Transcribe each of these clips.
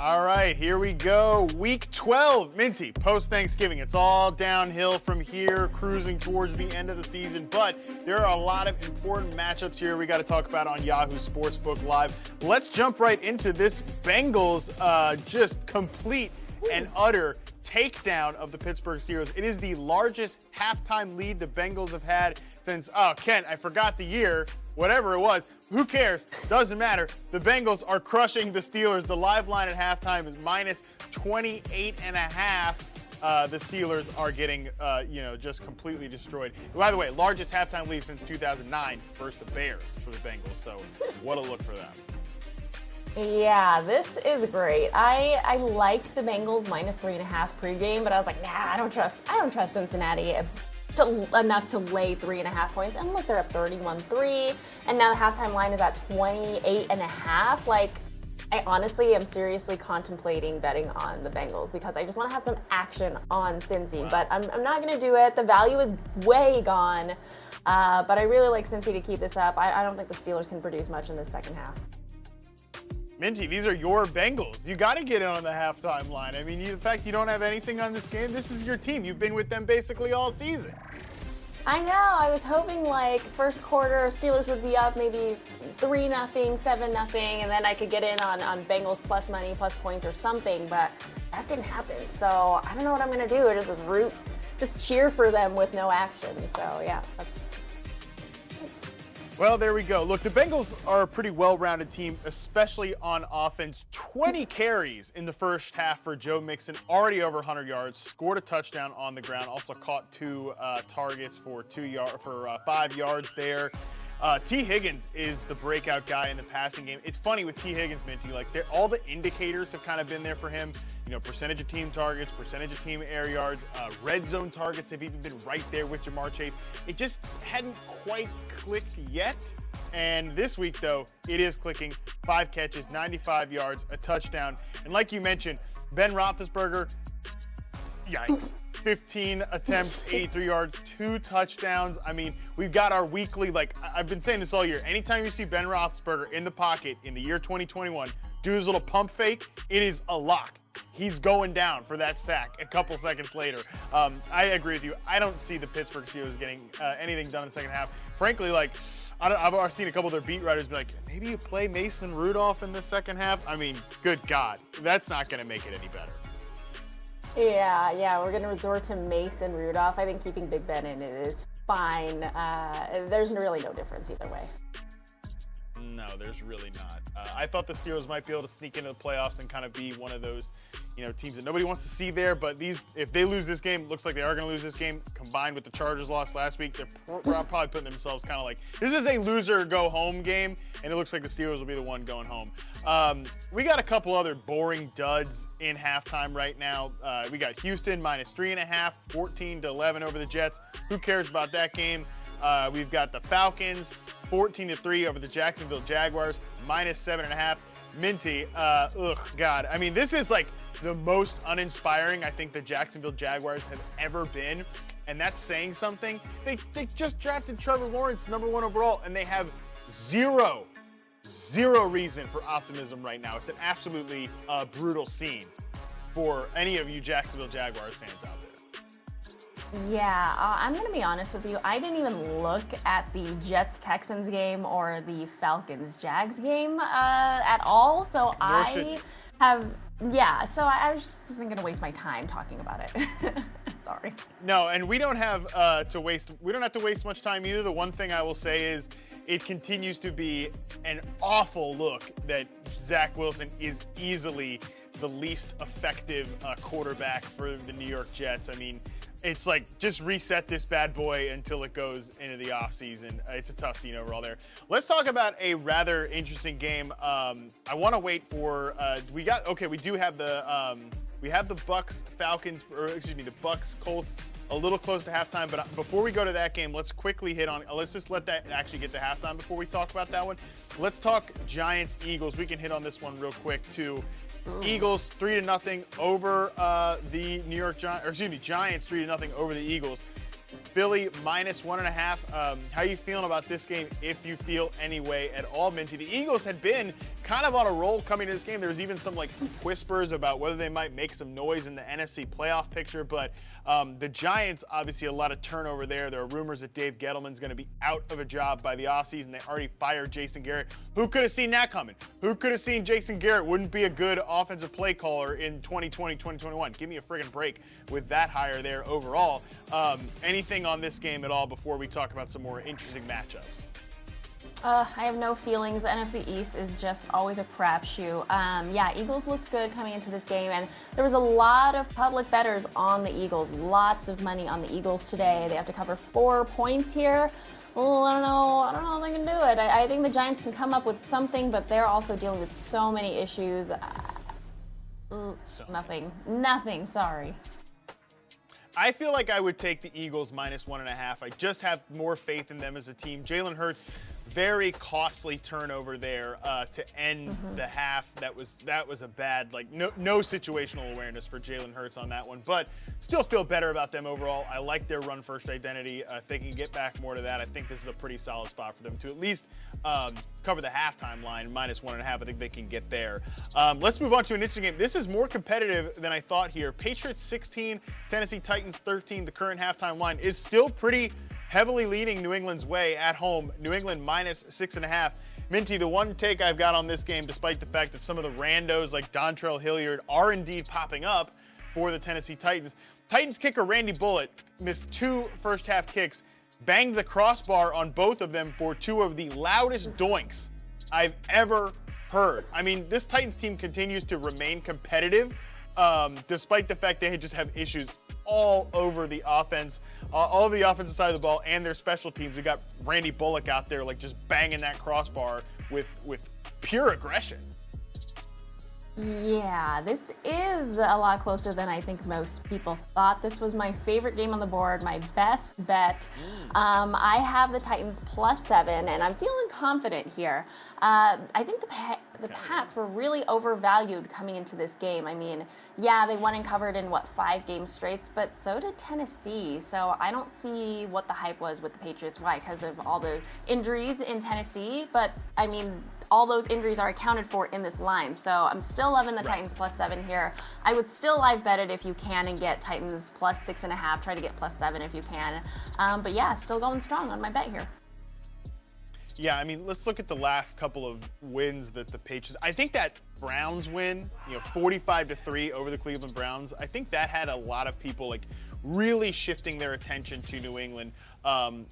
All right, here we go. Week 12, Minty, post-Thanksgiving. It's all downhill from here, cruising towards the end of the season, but there are a lot of important matchups here we got to talk about on Yahoo Sportsbook Live. Let's jump right into this Bengals just complete and utter takedown of the Pittsburgh Steelers. It is the largest halftime lead the Bengals have had since, Kent, I forgot the year, whatever it was. Who cares? Doesn't matter. The Bengals are crushing the Steelers. The live line at halftime is minus 28.5. The Steelers are getting, just completely destroyed. By the way, largest halftime lead since 2009 versus the Bears for the Bengals. So what a look for them. Yeah, this is great. I liked the Bengals minus 3.5 pregame, but I was like, nah, I don't trust Cincinnati enough to lay 3.5 points. And look, they're up 31-3, and now the halftime line is at 28.5. Like, I honestly am seriously contemplating betting on the Bengals because I just want to have some action on Cincy. Wow. But I'm not going to do it. The value is way gone. But I really like Cincy to keep this up. I don't think the Steelers can produce much in the second half. Minty, these are your Bengals. You got to get in on the halftime line. I mean, the fact you don't have anything on this game, this is your team. You've been with them basically all season. I know. I was hoping like first quarter Steelers would be up maybe 3-0, 7-0, and then I could get in on Bengals plus money, plus points or something, but that didn't happen. So I don't know what I'm going to do. Just cheer for them with no action. So yeah, that's. Well, there we go. Look, the Bengals are a pretty well-rounded team, especially on offense. 20 carries in the first half for Joe Mixon, already over 100 yards, scored a touchdown on the ground, also caught two targets for 5 yards there. T. Higgins is the breakout guy in the passing game. It's funny with T. Higgins, Minty, like all the indicators have kind of been there for him. You know, percentage of team targets, percentage of team air yards, red zone targets have even been right there with Jamar Chase. It just hadn't quite clicked yet. And this week, though, it is clicking. 5 catches, 95 yards, a touchdown. And like you mentioned, Ben Roethlisberger, yikes. 15 attempts, 83 yards, 2 touchdowns. I mean, we've got our weekly, I've been saying this all year. Anytime you see Ben Roethlisberger in the pocket in the year 2021, do his little pump fake, it is a lock. He's going down for that sack a couple seconds later. I agree with you. I don't see the Pittsburgh Steelers getting anything done in the second half. Frankly, I've seen a couple of their beat writers be like, maybe you play Mason Rudolph in the second half. I mean, good God, that's not going to make it any better. Yeah, we're going to resort to Mason Rudolph. I think keeping Big Ben in it is fine. There's really no difference either way. No, there's really not. I thought the Steelers might be able to sneak into the playoffs and kind of be one of those, teams that nobody wants to see there. But if they lose this game, looks like they are going to lose this game. Combined with the Chargers loss last week, they're probably putting themselves kind of like, this is a loser go home game, and it looks like the Steelers will be the one going home. We got a couple other boring duds in halftime right now. We got Houston minus 3.5, 14-11 over the Jets. Who cares about that game? We've got the Falcons 14-3 over the Jacksonville Jaguars, minus 7.5. Minty, God. I mean, this is like the most uninspiring I think the Jacksonville Jaguars have ever been, and that's saying something. They just drafted Trevor Lawrence #1 overall, and they have zero reason for optimism right now. It's an absolutely brutal scene for any of you Jacksonville Jaguars fans out there. Yeah, I'm going to be honest with you. I didn't even look at the Jets-Texans game or the Falcons-Jags game at all. So I just wasn't going to waste my time talking about it. Sorry. No, and we don't have to waste much time either. The one thing I will say is it continues to be an awful look that Zach Wilson is easily the least effective quarterback for the New York Jets. I mean, it's like, just reset this bad boy until it goes into the offseason. It's a tough scene overall there. Let's talk about a rather interesting game. I want to wait for we do have the Bucs Falcons, the Bucs Colts a little close to halftime. But before we go to that game, let's quickly hit on. Let's just let that actually get to halftime before we talk about that one. Let's talk Giants Eagles. We can hit on this one real quick too. Eagles 3-0 over the New York Giants. Giants 3-0 over the Eagles. Philly -1.5. How you feeling about this game, if you feel any way at all, Minty? The Eagles had been kind of on a roll coming to this game. There was even some whispers about whether they might make some noise in the NFC playoff picture, but the Giants, obviously a lot of turnover there. There are rumors that Dave Gettleman's going to be out of a job by the offseason. They already fired Jason Garrett. Who could have seen that coming? Who could have seen Jason Garrett wouldn't be a good offensive play caller in 2020, 2021? Give me a friggin' break with that hire there overall. Anything on this game at all before we talk about some more interesting matchups? I have no feelings. The NFC East is just always a crapshoot. Yeah, Eagles looked good coming into this game, and there was a lot of public bettors on the Eagles. Lots of money on the Eagles today. They have to cover 4 points here. Well, I don't know if they can do it. I think the Giants can come up with something, but they're also dealing with so many issues. Nothing, sorry. I feel like I would take the Eagles -1.5. I just have more faith in them as a team. Jalen Hurts, very costly turnover there to end the half. That was a bad, no situational awareness for Jalen Hurts on that one, but still feel better about them overall. I like their run first identity. If they can get back more to that, I think this is a pretty solid spot for them to at least cover the halftime line, -1.5. I think they can get there. Let's move on to an interesting game. This is more competitive than I thought here. Patriots 16, Tennessee Titans 13. The current halftime line is still pretty heavily leaning New England's way at home. New England -6.5. Minty, the one take I've got on this game, despite the fact that some of the randos like Dontrell Hilliard are indeed popping up for the Tennessee Titans. Titans kicker Randy Bullitt missed 2 first-half kicks, banged the crossbar on both of them for 2 of the loudest doinks I've ever heard. I mean, this Titans team continues to remain competitive, despite the fact they just have issues all over the offense, all of the offensive side of the ball and their special teams. We got Randy Bullock out there just banging that crossbar with pure aggression. Yeah, this is a lot closer than I think most people thought. This was my favorite game on the board, my best bet. I have the Titans +7, and I'm feeling confident here. I think the Pats were really overvalued coming into this game. I mean, yeah, they won and covered in 5 game straights, but so did Tennessee. So I don't see what the hype was with the Patriots. Why? Because of all the injuries in Tennessee. But I mean, all those injuries are accounted for in this line. So I'm still loving the Titans +7 here. I would still live bet it if you can and get Titans +6.5. Try to get +7 if you can. But yeah, still going strong on my bet here. Yeah, I mean, let's look at the last couple of wins that the Patriots. I think that Browns win, 45-3 over the Cleveland Browns. I think that had a lot of people really shifting their attention to New England,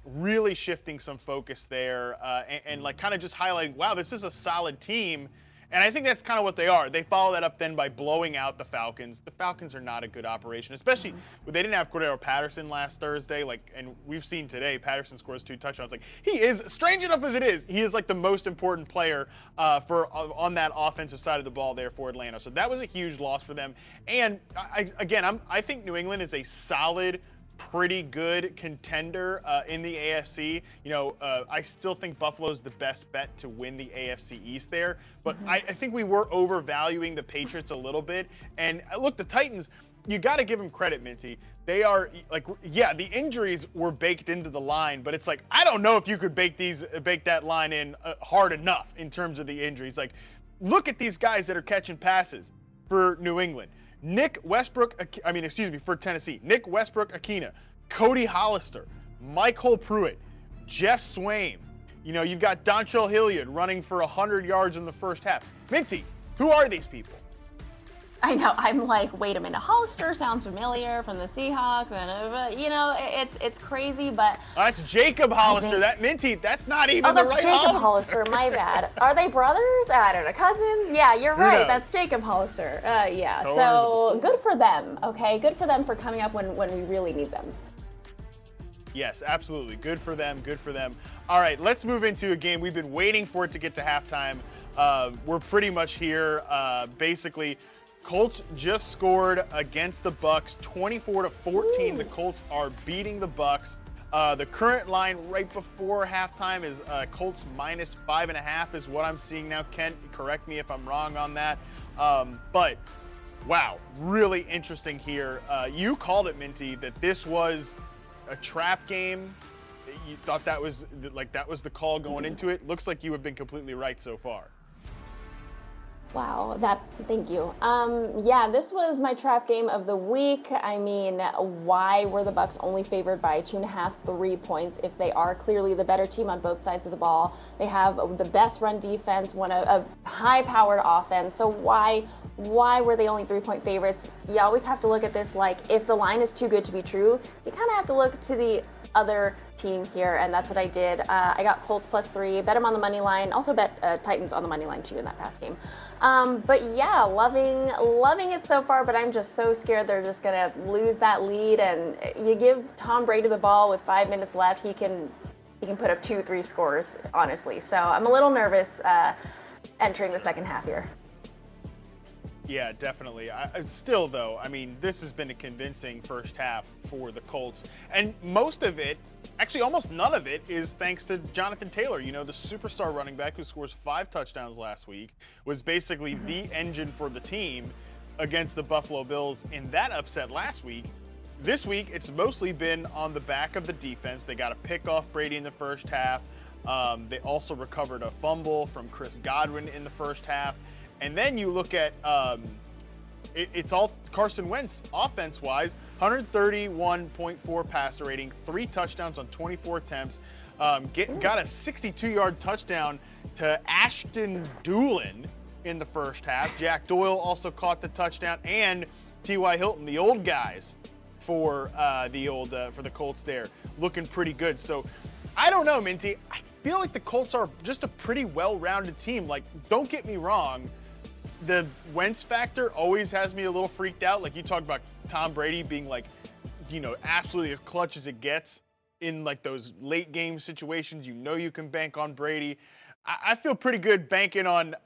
really shifting some focus there, and kind of just highlighting, wow, this is a solid team. And I think that's kind of what they are. They follow that up then by blowing out the Falcons. The Falcons are not a good operation, especially when they didn't have Cordero Patterson last Thursday. And we've seen today, Patterson scores 2 touchdowns. He is, strange enough as it is, he is the most important player on that offensive side of the ball there for Atlanta. So that was a huge loss for them. And I think New England is a solid, pretty good contender in the AFC. I still think Buffalo's the best bet to win the AFC East there, but I think we were overvaluing the Patriots a little bit. And look, the Titans, you got to give them credit, Minty. They are the injuries were baked into the line, but it's I don't know if you could bake that line in hard enough in terms of the injuries. Look at these guys that are catching passes for New England. For Tennessee, Nick Westbrook-Akina, Cody Hollister, Michael Pruitt, Jeff Swain. You've got Dontrell Hilliard running for 100 yards in the first half. Minty, who are these people? I know. I'm wait a minute. Hollister sounds familiar from the Seahawks, and it's crazy, but that's Jacob Hollister. Minty, that's not even the right Jacob Hollister. My bad. Are they brothers? I don't know. Cousins? Yeah, you're right. That's Jacob Hollister. Yeah. So good for them. Okay, good for them for coming up when we really need them. Yes, absolutely. Good for them. Good for them. All right, let's move into a game. We've been waiting for it to get to halftime. We're pretty much here. Basically, Colts just scored against the Bucs, 24-14. The Colts are beating the Bucs. The current line right before halftime is Colts -5.5 is what I'm seeing now. Kent, correct me if I'm wrong on that. But wow, really interesting here. You called it, Minty, that this was a trap game? You thought that was the call going into it? Looks like you have been completely right so far. Wow, thank you. Yeah, this was my trap game of the week. I mean, why were the Bucs only favored by 2.5, 3 points if they are clearly the better team on both sides of the ball? They have the best run defense, a high-powered offense. So why were they only 3-point favorites? You always have to look at this like if the line is too good to be true, you kind of have to look to the other team here, and that's what I did. I got Colts +3, bet them on the money line, also bet Titans on the money line too in that past game. But yeah, loving it so far, but I'm just so scared they're just gonna lose that lead, and you give Tom Brady the ball with 5 minutes left, he can put up 2-3 scores, honestly. So I'm a little nervous entering the second half here. Yeah, definitely. Still, though, I mean, this has been a convincing first half for the Colts. And most of it, actually almost none of it, is thanks to Jonathan Taylor. You know, the superstar running back who scores 5 touchdowns last week was basically the engine for the team against the Buffalo Bills in that upset last week. This week, it's mostly been on the back of the defense. They got a pick off Brady in the first half. They also recovered a fumble from Chris Godwin in the first half. And then you look at it's all Carson Wentz offense-wise, 131.4 passer rating, 3 touchdowns on 24 attempts, got a 62-yard touchdown to Ashton Doolin in the first half. Jack Doyle also caught the touchdown, and T.Y. Hilton, the old guys for the Colts there, looking pretty good. So I don't know, Minty. I feel like the Colts are just a pretty well-rounded team. Like, don't get me wrong. The Wentz factor always has me a little freaked out. Like, you talk about Tom Brady being like, you know, absolutely as clutch as it gets in like those late game situations. You know, you can bank on Brady. I feel pretty good banking on,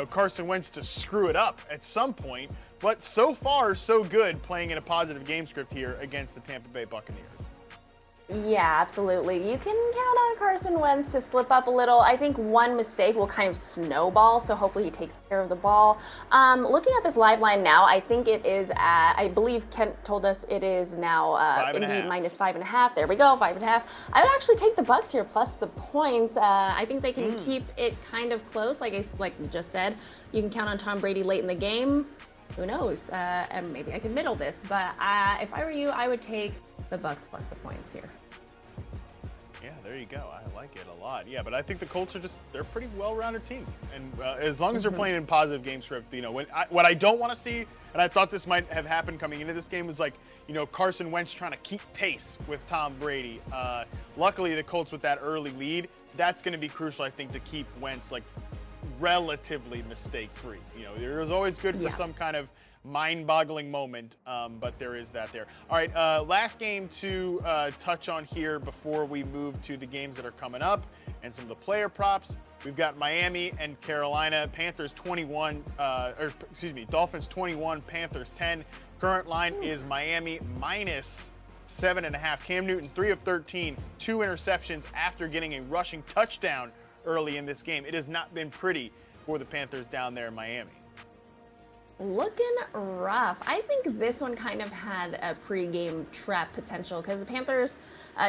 Carson Wentz to screw it up at some point. But so far, so good playing in a positive game script here against the Tampa Bay Buccaneers. Yeah, absolutely. You can count on Carson Wentz to slip up a little. I think one mistake will kind of snowball, so hopefully he takes care of the ball. Looking at this live line now, I think it is at, I believe Kent told us it is now indeed minus 5.5. There we go, 5.5. I would actually take the Bucs here plus the points. I think they can keep it kind of close, like you just said. You can count on Tom Brady late in the game. Who knows? And maybe I can middle this, but if I were you, I would take the Bucs plus the points here. Yeah, there you go. I like it a lot. Yeah, but I think the Colts are they're a pretty well-rounded team. And as long as they're playing in positive game script, you know, what I don't want to see, and I thought this might have happened coming into this game, was like, you know, Carson Wentz trying to keep pace with Tom Brady. Luckily, the Colts with that early lead, that's going to be crucial, I think, to keep Wentz, like, relatively mistake-free. You know, there's always good for some kind of mind-boggling moment, but there is that there. All right, last game to touch on here before we move to the games that are coming up and some of the player props. We've got Miami and Carolina. Dolphins 21, Panthers 10. Current line is Miami minus 7.5. Cam Newton, 3 of 13, 2 interceptions after getting a rushing touchdown early in this game. It has not been pretty for the Panthers down there in Miami. Looking rough. I think this one kind of had a pre-game trap potential because the Panthers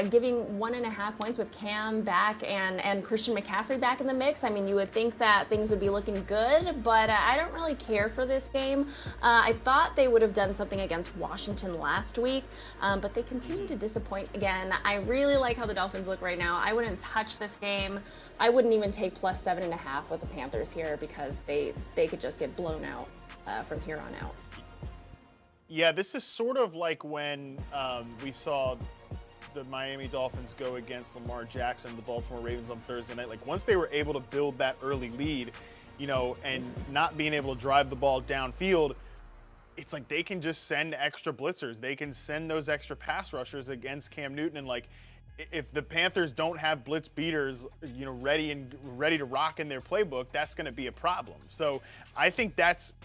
giving 1.5 points with Cam back and Christian McCaffrey back in the mix. I mean, you would think that things would be looking good, but I don't really care for this game. I thought they would have done something against Washington last week, but they continue to disappoint again. I really like how the Dolphins look right now. I wouldn't touch this game. I wouldn't even take plus 7.5 with the Panthers here because they could just get blown out from here on out. Yeah, this is sort of like when we saw the Miami Dolphins go against Lamar Jackson, the Baltimore Ravens on Thursday night. Like, once they were able to build that early lead, you know, and not being able to drive the ball downfield, it's like they can just send extra blitzers. They can send those extra pass rushers against Cam Newton. And, like, if the Panthers don't have blitz beaters, you know, ready to rock in their playbook, that's going to be a problem. So I think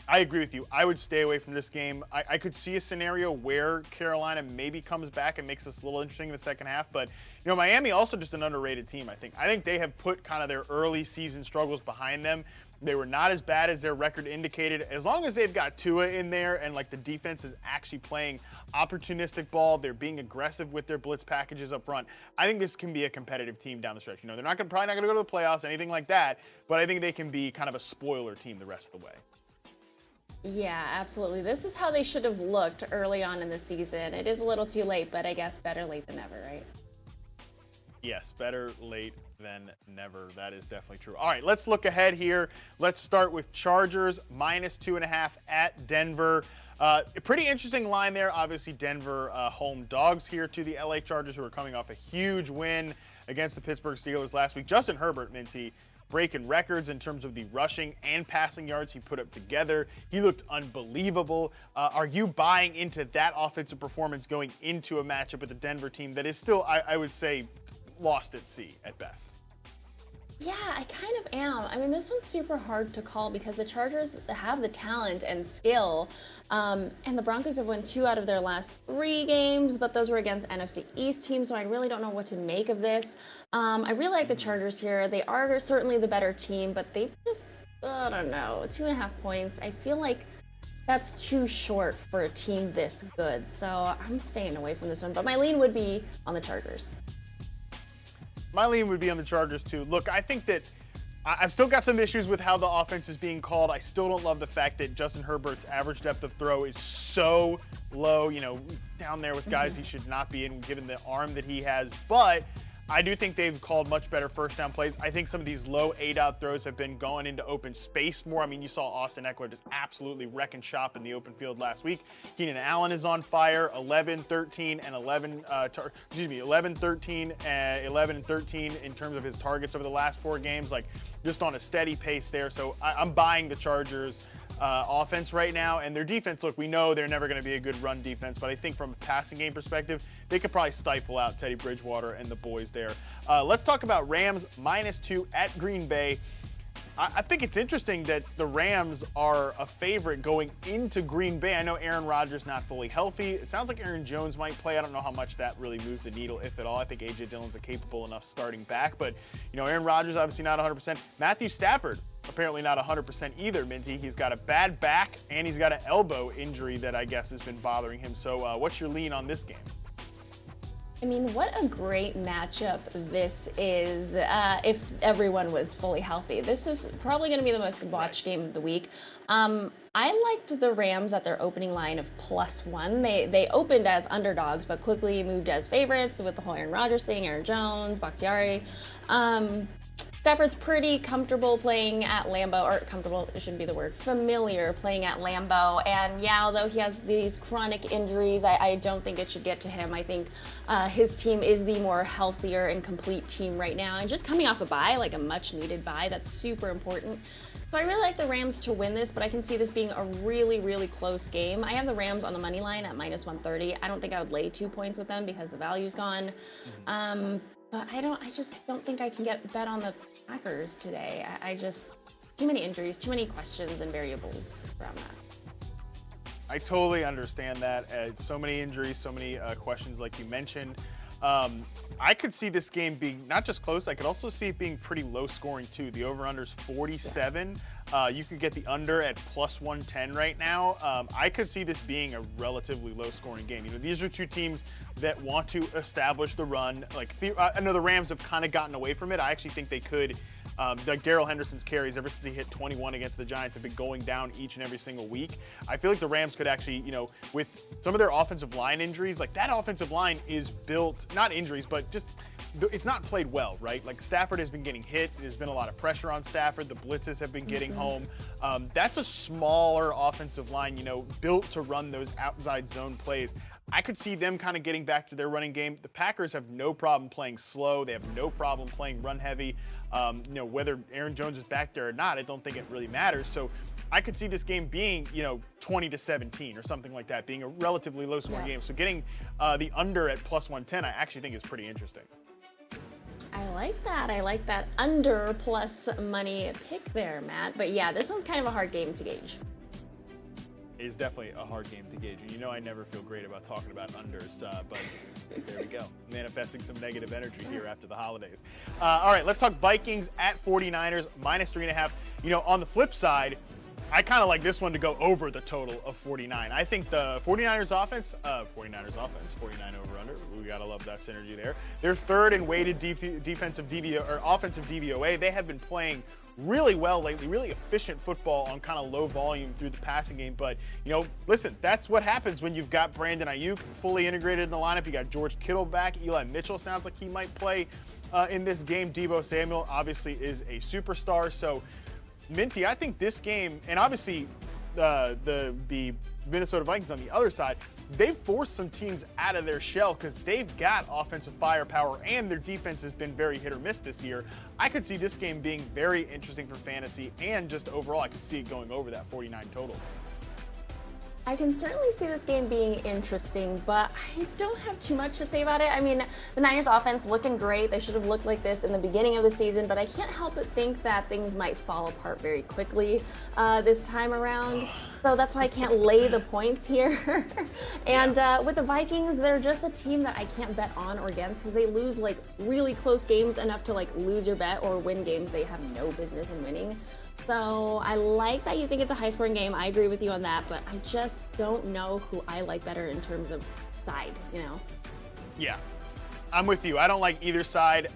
I agree with you. I would stay away from this game. I could see a scenario where Carolina maybe comes back and makes this a little interesting in the second half. But, you know, Miami also just an underrated team, I think. I think they have put kind of their early season struggles behind them. They were not as bad as their record indicated. As long as they've got Tua in there and like the defense is actually playing opportunistic ball, they're being aggressive with their blitz packages up front, I think this can be a competitive team down the stretch. You know, they're probably not going to go to the playoffs, anything like that, but I think they can be kind of a spoiler team the rest of the way. Yeah, absolutely. This is how they should have looked early on in the season. It is a little too late, but I guess better late than never, right? Yes, better late than never. That is definitely true. All right, let's look ahead here. Let's start with Chargers -2.5 at Denver. A pretty interesting line there. Obviously, Denver home dogs here to the LA Chargers, who are coming off a huge win against the Pittsburgh Steelers last week. Justin Herbert, Minty, breaking records in terms of the rushing and passing yards he put up together. He looked unbelievable. Are you buying into that offensive performance going into a matchup with the Denver team that is still, I would say, lost at sea at best? Yeah, I kind of am. I mean, this one's super hard to call because the Chargers have the talent and skill, and the Broncos have won 2 out of their last 3 games, but those were against NFC East teams, so I really don't know what to make of this. I really like the Chargers here. They are certainly the better team, but they just, I don't know, 2.5 points. I feel like that's too short for a team this good, so I'm staying away from this one, but my lean would be on the Chargers. My lean would be on the Chargers, too. Look, I think that I've still got some issues with how the offense is being called. I still don't love the fact that Justin Herbert's average depth of throw is so low, you know, down there with guys he should not be in, given the arm that he has. But I do think they've called much better first down plays. I think some of these low A-dot throws have been going into open space more. I mean, you saw Austin Eckler just absolutely wrecking shop in the open field last week. Keenan Allen is on fire, 11, 13, and 11, 11, 13, 11, and 13 in terms of his targets over the last 4 games, like just on a steady pace there. So I'm buying the Chargers offense right now, and their defense, look, we know they're never going to be a good run defense, but I think from a passing game perspective, they could probably stifle out Teddy Bridgewater and the boys there. Let's talk about Rams -2 at Green Bay. I think it's interesting that the Rams are a favorite going into Green Bay. I know Aaron Rodgers not fully healthy. It sounds like Aaron Jones might play. I don't know how much that really moves the needle, if at all. I think A.J. Dillon's a capable enough starting back. But, you know, Aaron Rodgers obviously not 100%. Matthew Stafford apparently not 100% either, Minty. He's got a bad back and he's got an elbow injury that I guess has been bothering him. So what's your lean on this game? I mean, what a great matchup this is if everyone was fully healthy. This is probably going to be the most watched game of the week. I liked the Rams at their opening line of +1. They opened as underdogs, but quickly moved as favorites with the whole Aaron Rodgers thing, Aaron Jones, Bakhtiari. Stafford's pretty comfortable playing at Lambeau, or comfortable, it shouldn't be the word, familiar playing at Lambeau. And yeah, although he has these chronic injuries, I don't think it should get to him. I think his team is the more healthier and complete team right now. And just coming off a bye, like a much needed bye, that's super important. So I really like the Rams to win this, but I can see this being a really, really close game. I have the Rams on the money line at -130. I don't think I would lay 2 points with them because the value's gone. But I just don't think I can bet on the Packers today. I just, too many injuries, too many questions and variables around that. I totally understand that. So many injuries, so many questions like you mentioned. I could see this game being not just close, I could also see it being pretty low scoring too. The over-under is 47. You could get the under at +110 right now. I could see this being a relatively low scoring game. You know, these are two teams that want to establish the run. Like, I know the Rams have kind of gotten away from it. I actually think they could. Like Darrell Henderson's carries ever since he hit 21 against the Giants have been going down each and every single week. I feel like the Rams could actually, you know, with some of their offensive line injuries, like that offensive line is built, not injuries, but just it's not played well, right? Like Stafford has been getting hit. There's been a lot of pressure on Stafford. The blitzes have been getting home. That's a smaller offensive line, you know, built to run those outside zone plays. I could see them kind of getting back to their running game. The Packers have no problem playing slow. They have no problem playing run heavy. You know, whether Aaron Jones is back there or not, I don't think it really matters. So I could see this game being, you know, 20-17 or something like that, being a relatively low scoring game. So getting the under at +110, I actually think is pretty interesting. I like that. I like that under plus money pick there, Matt. But yeah, this one's kind of a hard game to gauge. It is definitely a hard game to gauge. And you know I never feel great about talking about unders, but there we go. Manifesting some negative energy here after the holidays. All right, let's talk Vikings at 49ers, -3.5. On the flip side, I kind of like this one to go over the total of 49. I think the 49ers offense, 49 over under. We gotta love that synergy there. They're third in weighted defensive DVO or offensive DVOA. They have been playing really well lately, really efficient football on kind of low volume through the passing game. But, listen, that's what happens when you've got Brandon Ayuk fully integrated in the lineup. You got George Kittle back. Eli Mitchell sounds like he might play in this game. Deebo Samuel obviously is a superstar. So, Minty, I think this game, and obviously the Minnesota Vikings on the other side, they've forced some teams out of their shell because they've got offensive firepower and their defense has been very hit or miss this year. I could see this game being very interesting for fantasy, and just overall I could see it going over that 49 total. I can certainly see this game being interesting, but I don't have too much to say about it. I mean, the Niners offense looking great. They should have looked like this in the beginning of the season, but I can't help but think that things might fall apart very quickly this time around. So that's why I can't lay the points here. And with the Vikings, they're just a team that I can't bet on or against because they lose like really close games enough to like lose your bet, or win games they have no business in winning. So I like that you think it's a high-scoring game. I agree with you on that, but I just don't know who I like better in terms of side, Yeah, I'm with you. I don't like either side.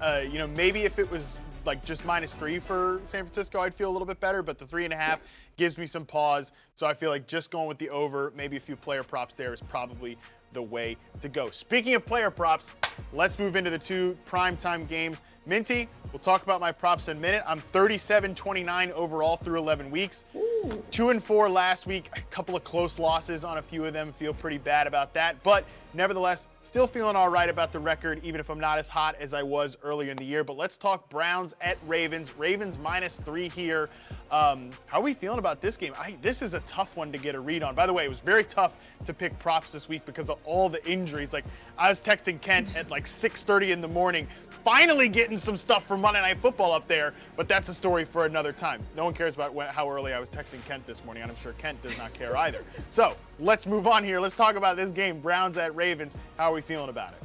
Maybe if it was like just -3 for San Francisco, I'd feel a little bit better, but the 3.5 gives me some pause. So I feel like just going with the over, maybe a few player props there is probably the way to go. Speaking of player props, let's move into the two primetime games. Minty, we'll talk about my props in a minute. I'm 37-29 overall through 11 weeks. Ooh. 2-4 last week. A couple of close losses on a few of them. Feel pretty bad about that. But nevertheless, still feeling all right about the record, even if I'm not as hot as I was earlier in the year. But let's talk Browns at Ravens. Ravens -3 here. How are we feeling about this game? This is a tough one to get a read on. By the way, it was very tough to pick props this week because of all the injuries. Like, I was texting Kent at like 6:30 in the morning, finally getting some stuff for Monday Night Football up there, but that's a story for another time. No one cares about how early I was texting Kent this morning, and I'm sure Kent does not care either. So let's move on here. Let's talk about this game, Browns at Ravens. How are we feeling about it?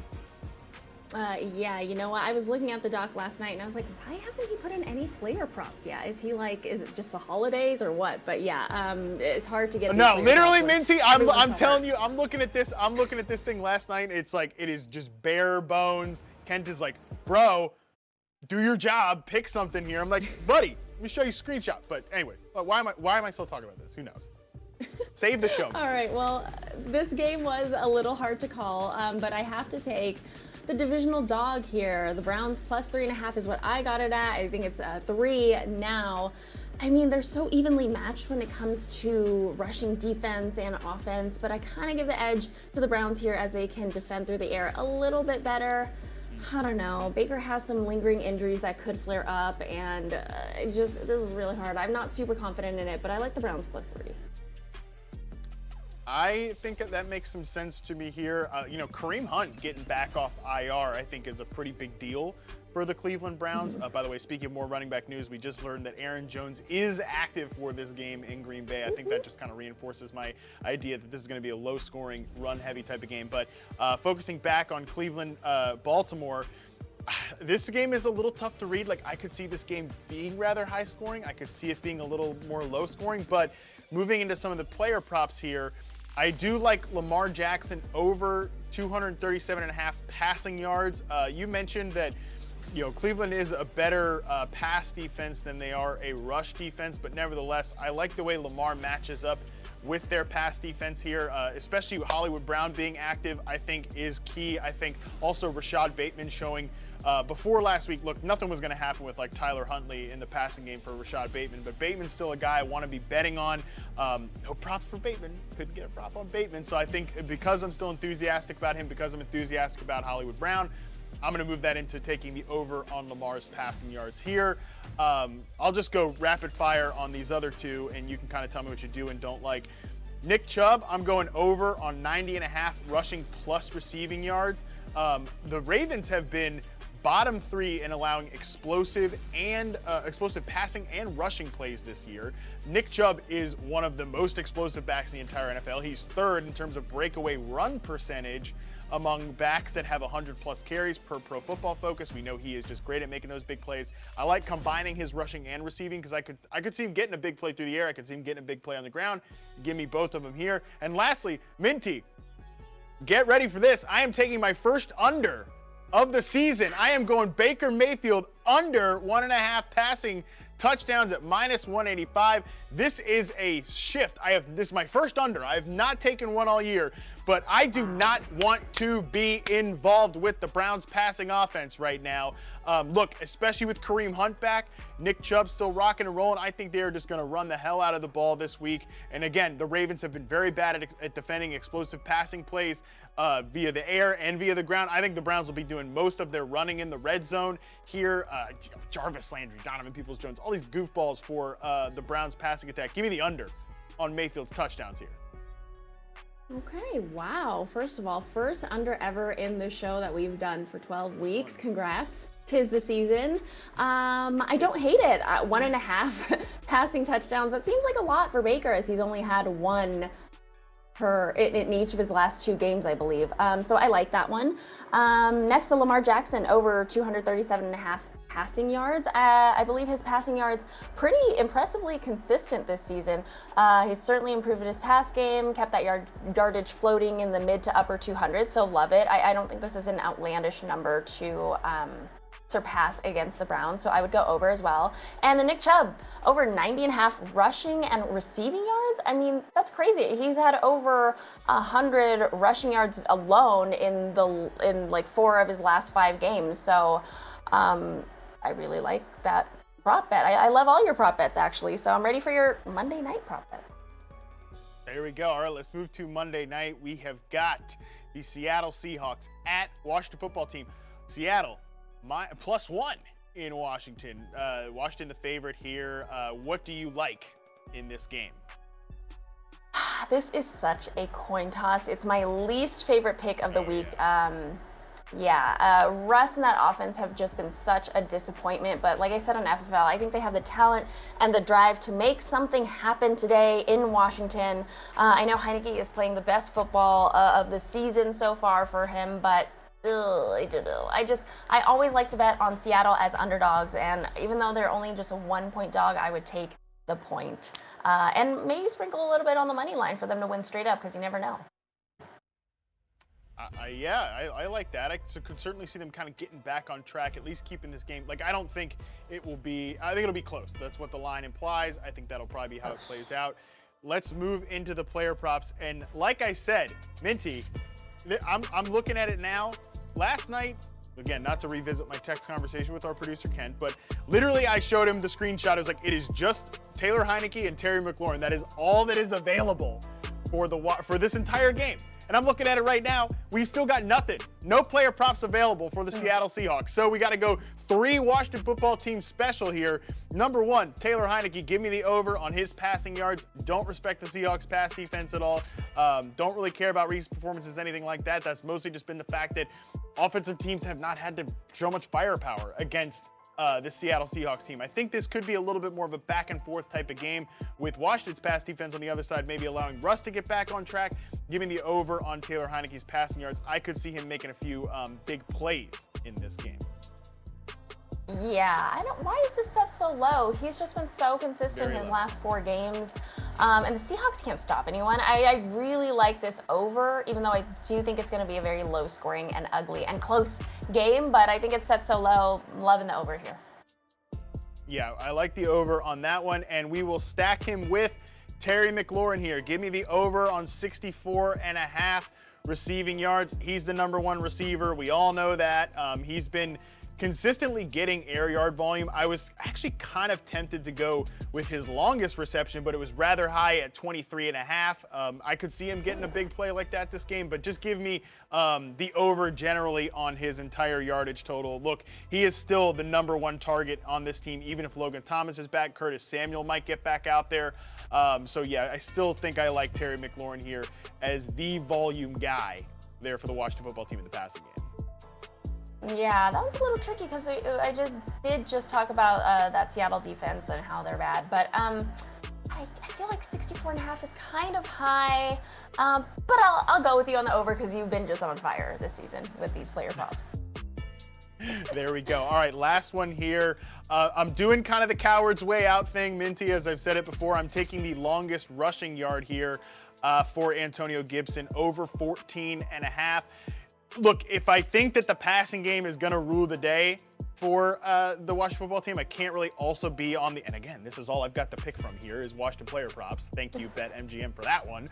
Yeah, you know what? I was looking at the doc last night and I was like, why hasn't he put in any player props yet? Is it just the holidays or what? But yeah, it's hard to get. No, literally, Minty, I'm telling you, I'm looking at this thing last night. It's like, it is just bare bones. Kent is like, bro, do your job, pick something here. I'm like, buddy, let me show you a screenshot. But anyways, why am I still talking about this? Who knows? Save the show. All right, well, this game was a little hard to call, but I have to take the divisional dog here. The Browns +3.5 is what I got it at. I think it's 3 now. I mean, they're so evenly matched when it comes to rushing defense and offense, but I kind of give the edge to the Browns here as they can defend through the air a little bit better. I don't know. Baker has some lingering injuries that could flare up, and this is really hard. I'm not super confident in it, but I like the Browns +3. I think that makes some sense to me here. Kareem Hunt getting back off IR, I think, is a pretty big deal for the Cleveland Browns. By the way, speaking of more running back news, we just learned that Aaron Jones is active for this game in Green Bay. I think that just kind of reinforces my idea that this is going to be a low-scoring, run-heavy type of game. But focusing back on Cleveland, Baltimore, this game is a little tough to read. Like, I could see this game being rather high-scoring. I could see it being a little more low-scoring. But moving into some of the player props here, I do like Lamar Jackson over 237.5 passing yards. You mentioned that, Cleveland is a better pass defense than they are a rush defense, but nevertheless, I like the way Lamar matches up with their pass defense here, especially Hollywood Brown being active, I think is key. I think also Rashad Bateman showing before last week, look, nothing was going to happen with like Tyler Huntley in the passing game for Rashad Bateman, but Bateman's still a guy I want to be betting on. No props for Bateman. Couldn't get a prop on Bateman. So I think because I'm still enthusiastic about him, because I'm enthusiastic about Hollywood Brown, I'm going to move that into taking the over on Lamar's passing yards here. I'll just go rapid fire on these other two, and you can kind of tell me what you do and don't like. Nick Chubb, I'm going over on 90.5 rushing plus receiving yards. The Ravens have been bottom 3 in allowing explosive passing and rushing plays this year. Nick Chubb is one of the most explosive backs in the entire NFL. He's 3rd in terms of breakaway run percentage. among backs that have 100+ carries per Pro Football Focus. We know he is just great at making those big plays. I like combining his rushing and receiving because I could see him getting a big play through the air. I could see him getting a big play on the ground. Give me both of them here. And lastly, Minty, get ready for this. I am taking my first under of the season. I am going Baker Mayfield under 1.5 passing touchdowns at -185. This is a shift. This is my first under. I have not taken one all year, but I do not want to be involved with the Browns passing offense right now. Look, especially with Kareem Hunt back, Nick Chubb still rocking and rolling. I think they're just going to run the hell out of the ball this week. And again, the Ravens have been very bad at defending explosive passing plays via the air and via the ground. I think the Browns will be doing most of their running in the red zone here. Jarvis Landry, Donovan Peoples-Jones, all these goofballs for the Browns passing attack. Give me the under on Mayfield's touchdowns here. Okay, wow. First of all, first under ever in the show that we've done for 12 weeks. Congrats. 'Tis the season. I don't hate it. 1.5 passing touchdowns. That seems like a lot for Baker, as he's only had one in each of his last 2 games, I believe. So I like that one. Next, the Lamar Jackson over 237.5 passing yards. I believe his passing yards pretty impressively consistent this season. He's certainly improved his pass game, kept that yardage floating in the mid to upper 200s, so love it. I don't think this is an outlandish number to surpass against the Browns, so I would go over as well. And the Nick Chubb, over 90.5 rushing and receiving yards. I mean, that's crazy. He's had over 100 rushing yards alone in like 4 of his last 5 games. So I really like that prop bet. I love all your prop bets, actually. So I'm ready for your Monday night prop bet. There we go. All right, let's move to Monday night. We have got the Seattle Seahawks at Washington Football Team. Seattle, +1 in Washington. Washington the favorite here. What do you like in this game? This is such a coin toss. It's my least favorite pick of the week. Russ and that offense have just been such a disappointment. But like I said on FFL, I think they have the talent and the drive to make something happen today in Washington. I know Heineke is playing the best football of the season so far for him, but I always like to bet on Seattle as underdogs, and even though they're only just a 1-point dog, I would take the point. And maybe sprinkle a little bit on the money line for them to win straight up, because you never know. I like that. I could certainly see them kind of getting back on track, at least keeping this game. Like, I think it'll be close. That's what the line implies. I think that'll probably be how it plays out. Let's move into the player props. And like I said, Minty, I'm looking at it now. Last night, again, not to revisit my text conversation with our producer, Ken, but literally I showed him the screenshot. I was like, it is just Taylor Heineke and Terry McLaurin. That is all that is available for this entire game. And I'm looking at it right now. We've still got nothing. No player props available for the Seattle Seahawks. So we got to go 3 Washington Football Team special here. Number 1, Taylor Heineke. Give me the over on his passing yards. Don't respect the Seahawks pass defense at all. Don't really care about recent performances, anything like that. That's mostly just been the fact that offensive teams have not had to show much firepower against the Seattle Seahawks team. I think this could be a little bit more of a back and forth type of game, with Washington's pass defense on the other side maybe allowing Russ to get back on track. Giving the over on Taylor Heineke's passing yards. I could see him making a few big plays in this game. Yeah, why is this set so low? He's just been so consistent his last 4 games. And the Seahawks can't stop anyone. I really like this over, even though I do think it's going to be a very low scoring and ugly and close game, but I think it's set so low. I'm loving the over here. Yeah, I like the over on that one, and we will stack him with Terry McLaurin here. Give me the over on 64.5 receiving yards. He's the number 1 receiver. We all know that. He's been consistently getting air yard volume. I was actually kind of tempted to go with his longest reception, but it was rather high at 23.5. I could see him getting a big play like that this game, but just give me the over generally on his entire yardage total. Look, he is still the number 1 target on this team, even if Logan Thomas is back. Curtis Samuel might get back out there. So yeah, I still think I like Terry McLaurin here as the volume guy there for the Washington Football Team in the passing game. Yeah, that was a little tricky because I just talk about that Seattle defense and how they're bad, but I feel like 64.5 is kind of high, but I'll go with you on the over because you've been just on fire this season with these player props. There we go. All right, last one here. I'm doing kind of the coward's way out thing, Minty, as I've said it before. I'm taking the longest rushing yard here for Antonio Gibson, over 14.5. Look, if I think that the passing game is going to rule the day for the Washington football team, I can't really also be on the, and again, this is all I've got to pick from here is Washington player props. Thank you, BetMGM, for that one.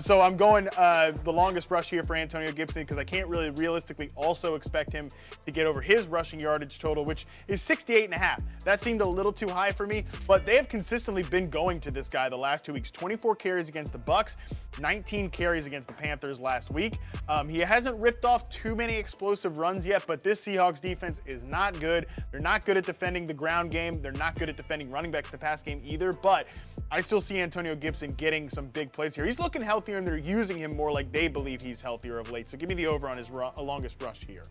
So I'm going the longest rush here for Antonio Gibson because I can't really realistically also expect him to get over his rushing yardage total, which is 68.5. That seemed a little too high for me, but they have consistently been going to this guy the last 2 weeks. 24 carries against the Bucs, 19 carries against the Panthers last week. He hasn't ripped off too many explosive runs yet, but this Seahawks defense is not good. They're not good at defending the ground game. They're not good at defending running backs the pass game either, but I still see Antonio Gibson getting some big plays here. He's looking healthier, and they're using him more like they believe he's healthier of late. So give me the over on his longest rush here.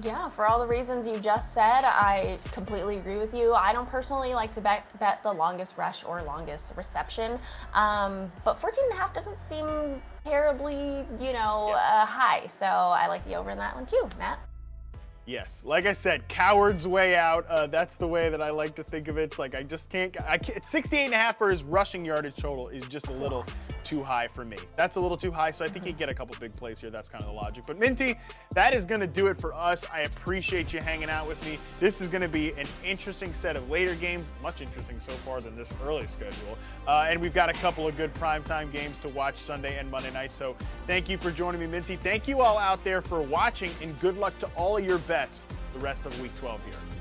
Yeah, for all the reasons you just said, I completely agree with you. I don't personally like to bet the longest rush or longest reception, but 14.5 doesn't seem terribly, high. So I like the over in that one too, Matt. Yes, like I said, coward's way out. That's the way that I like to think of it. It's like I can't 68.5 for his rushing yardage total is just a little too high for me. That's a little too high, so I think you get a couple big plays here. That's kind of the logic. But Minty, that is going to do it for us. I appreciate you hanging out with me. This is going to be an interesting set of later games, much interesting so far than this early schedule. And we've got a couple of good primetime games to watch Sunday and Monday night. So thank you for joining me, Minty. Thank you all out there for watching, and good luck to all of your bets the rest of Week 12 here.